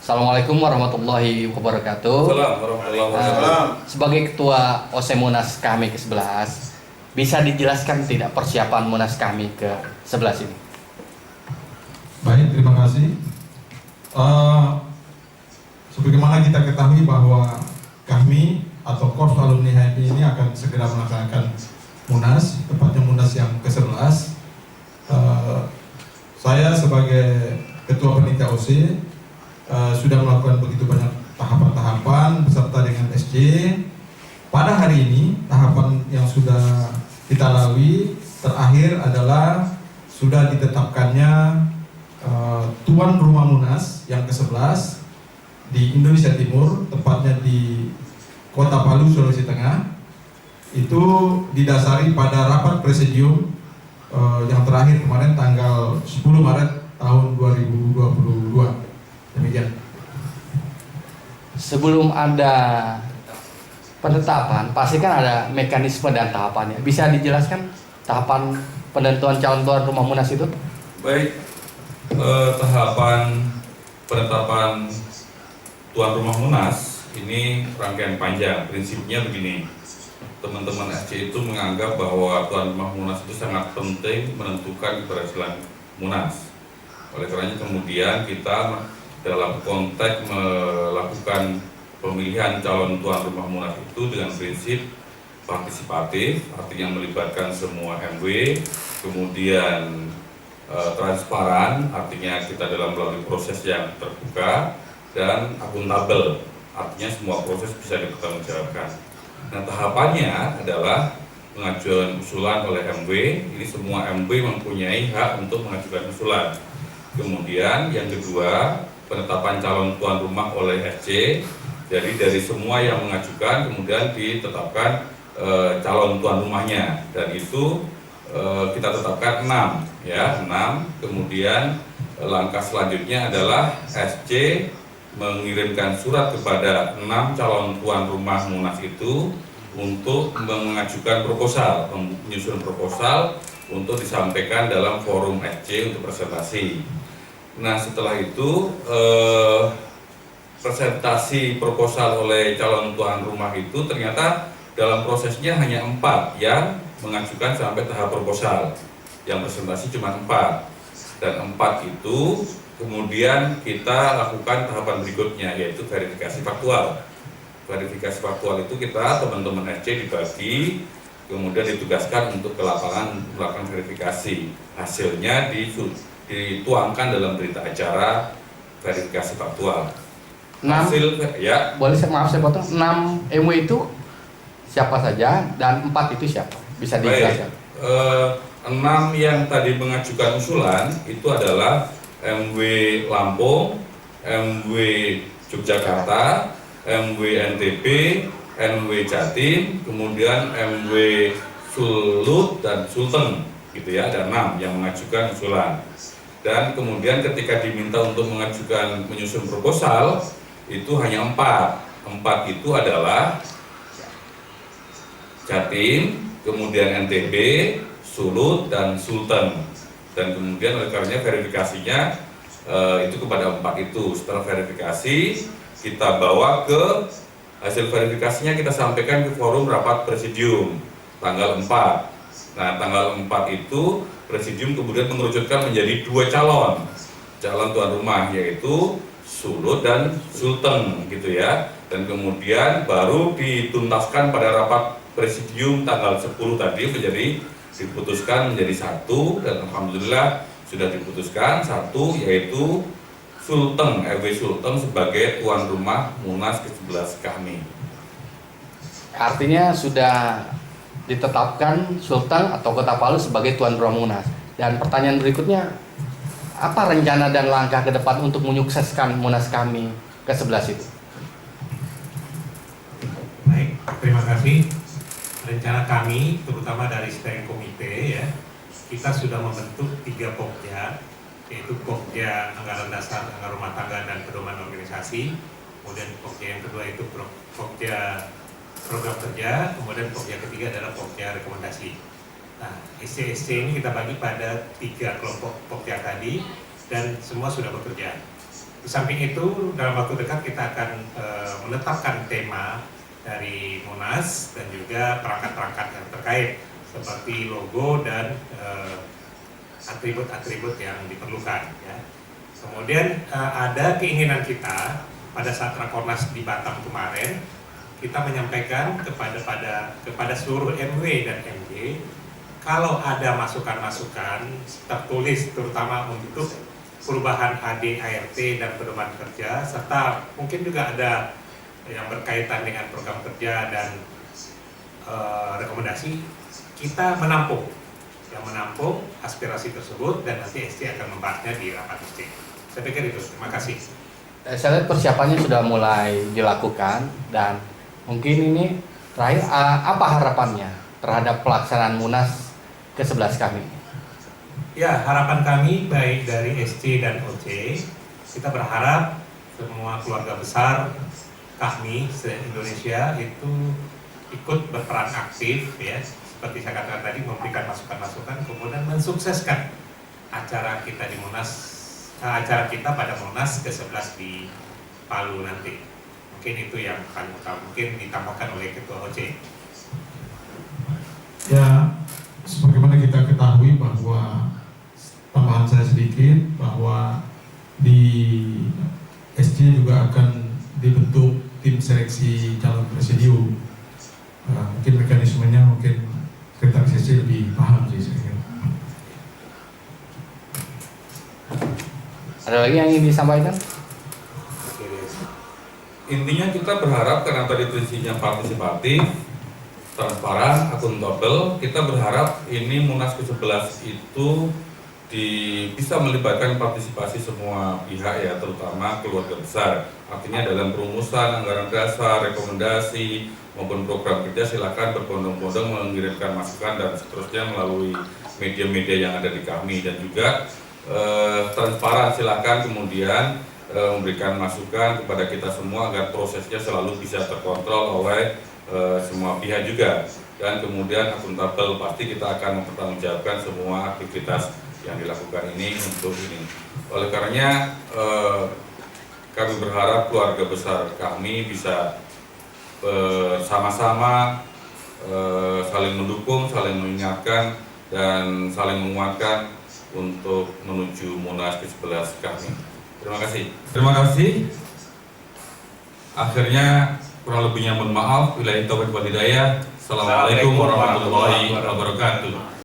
Assalamualaikum warahmatullahi wabarakatuh. Assalamualaikum warahmatullahi wabarakatuh. Sebagai ketua OSE Munas kami ke-11, bisa dijelaskan tidak persiapan Munas kami ke-11 ini? Baik, terima kasih. Sebagaimana kita ketahui bahwa kami atau Korps Alumni HMI ini akan segera melaksanakan Munas, tepatnya Munas yang ke-11. Saya sebagai Ketua Panitia OSE sudah melakukan begitu banyak tahapan-tahapan beserta dengan SC. Pada hari ini, tahapan yang sudah kita lalui terakhir adalah sudah ditetapkannya tuan rumah Munas yang ke-11 di Indonesia Timur, tepatnya di Kota Palu, Sulawesi Tengah. Itu didasari pada rapat presidium yang terakhir kemarin tanggal 10 Maret tahun 2022. Demikian. Sebelum ada penetapan, pasti kan ada mekanisme dan tahapannya. Bisa dijelaskan tahapan penentuan calon tuan rumah Munas itu? Baik, tahapan penetapan tuan rumah Munas ini rangkaian panjang. Prinsipnya begini, teman-teman SC itu menganggap bahwa tuan rumah Munas itu sangat penting menentukan keberhasilan Munas. Oleh karenanya kemudian kita dalam konteks melakukan pemilihan calon tuan rumah Munas itu dengan prinsip partisipatif, artinya melibatkan semua MW, kemudian transparan, artinya kita dalam melalui proses yang terbuka, dan akuntabel, artinya semua proses bisa dipertanggungjawabkan. Nah, tahapannya adalah pengajuan usulan oleh MW. Ini semua MW mempunyai hak untuk mengajukan usulan. Kemudian yang kedua, penetapan calon tuan rumah oleh SC. Jadi dari semua yang mengajukan kemudian ditetapkan calon tuan rumahnya, dan itu kita tetapkan 6 ya, 6. Kemudian langkah selanjutnya adalah SC mengirimkan surat kepada 6 calon tuan rumah Munas itu untuk mengajukan proposal, menyusun proposal untuk disampaikan dalam forum SC untuk presentasi. Nah, setelah itu presentasi proposal oleh calon tuan rumah itu ternyata dalam prosesnya hanya 4 yang mengajukan sampai tahap proposal, yang presentasi cuma 4, dan 4 itu kemudian kita lakukan tahapan berikutnya, yaitu verifikasi faktual. Verifikasi faktual itu kita teman-teman SC dibagi, kemudian ditugaskan untuk ke lapangan melakukan verifikasi. Hasilnya dituangkan dalam berita acara verifikasi faktual. 6, Hasil ya. boleh maaf saya potong, 6 MW itu siapa saja dan 4 itu siapa? Bisa dijelaskan? 6 yang tadi mengajukan usulan itu adalah MW Lampung, MW Yogyakarta, MW NTB, MW Jatim, kemudian MW Sulut dan Sulteng, gitu ya. Ada 6 yang mengajukan usulan. Dan kemudian ketika diminta untuk menyusun proposal itu hanya 4. 4 itu adalah Jatim, kemudian NTB, Sulut, dan Sulteng. Dan kemudian oleh karenanya verifikasinya itu kepada 4 itu. Setelah verifikasi kita bawa ke hasil verifikasinya, kita sampaikan ke forum rapat presidium tanggal 4. Nah, tanggal 4 itu presidium kemudian mengerucutkan menjadi 2 calon tuan rumah, yaitu Sulut dan Sulteng, gitu ya. Dan kemudian baru dituntaskan pada rapat presidium tanggal 10 tadi diputuskan menjadi 1, dan alhamdulillah sudah diputuskan 1, yaitu Sulteng, RW Sulteng sebagai tuan rumah Munas ke-11 kami. Artinya sudah ditetapkan Sulteng atau Kota Palu sebagai tuan rumah Munas. Dan pertanyaan berikutnya, apa rencana dan langkah ke depan untuk menyukseskan Munas kami ke-11 itu? Baik, terima kasih. Rencana kami, terutama dari steering komite ya, kita sudah membentuk 3 pokja, yaitu pokja anggaran dasar, anggaran rumah tangga, dan pedoman organisasi. Kemudian pokja yang kedua itu pokja program kerja, kemudian pokja ketiga adalah pokja rekomendasi. Nah, SC ini kita bagi pada 3 kelompok pokja tadi, dan semua sudah bekerja. Di samping itu, dalam waktu dekat kita akan menetapkan tema dari Munas dan juga perangkat-perangkat yang terkait seperti logo dan atribut-atribut yang diperlukan. Ya. Kemudian ada keinginan kita pada saat Rakornas di Batam kemarin, kita menyampaikan kepada seluruh MW dan MJ, kalau ada masukan-masukan tertulis terutama untuk perubahan AD/ART dan pedoman kerja, serta mungkin juga ada yang berkaitan dengan program kerja dan rekomendasi, kita menampung aspirasi tersebut dan nanti SC akan membahasnya di rapat SC. Saya pikir itu. Terima kasih. Saya lihat persiapannya sudah mulai dilakukan dan mungkin ini terakhir apa harapannya terhadap pelaksanaan Munas ke-11 kami? Ya, harapan kami baik dari SC dan OC, kita berharap semua keluarga besar kami se-Indonesia itu ikut berperan aktif, ya, seperti saya katakan tadi, memberikan masukan-masukan, kemudian mensukseskan acara kita di Munas, acara kita pada Munas ke-11 di Palu nanti. Mungkin itu yang paling utama, mungkin ditambahkan oleh Ketua OC. Ya, sebagaimana kita ketahui bahwa tambahan saya sedikit bahwa di SC juga akan dibentuk tim seleksi calon presidium. Mungkin mekanismenya mungkin sekretaris SC lebih paham sih saya kira. Ada lagi yang ingin disampaikan? Intinya kita berharap karena tadi prinsipnya partisipatif, transparan, akuntabel, kita berharap ini Munas ke-11 itu bisa melibatkan partisipasi semua pihak ya, terutama keluarga besar. Artinya dalam perumusan anggaran dasar, rekomendasi maupun program kerja silakan berbondong-bondong mengirimkan masukan dan seterusnya melalui media-media yang ada di kami, dan juga transparan silakan kemudian memberikan masukan kepada kita semua agar prosesnya selalu bisa terkontrol oleh semua pihak juga, dan kemudian akuntabel, pasti kita akan mempertanggungjawabkan semua aktivitas yang dilakukan ini untuk ini. Oleh karenanya kami berharap keluarga besar kami bisa sama-sama saling mendukung, saling mengingatkan dan saling menguatkan untuk menuju Munas ke-11 kami. Terima kasih. Terima kasih. Akhirnya kurang lebihnya mohon maaf. Wabillahi taufiq wal hidayah. Assalamualaikum warahmatullahi wabarakatuh.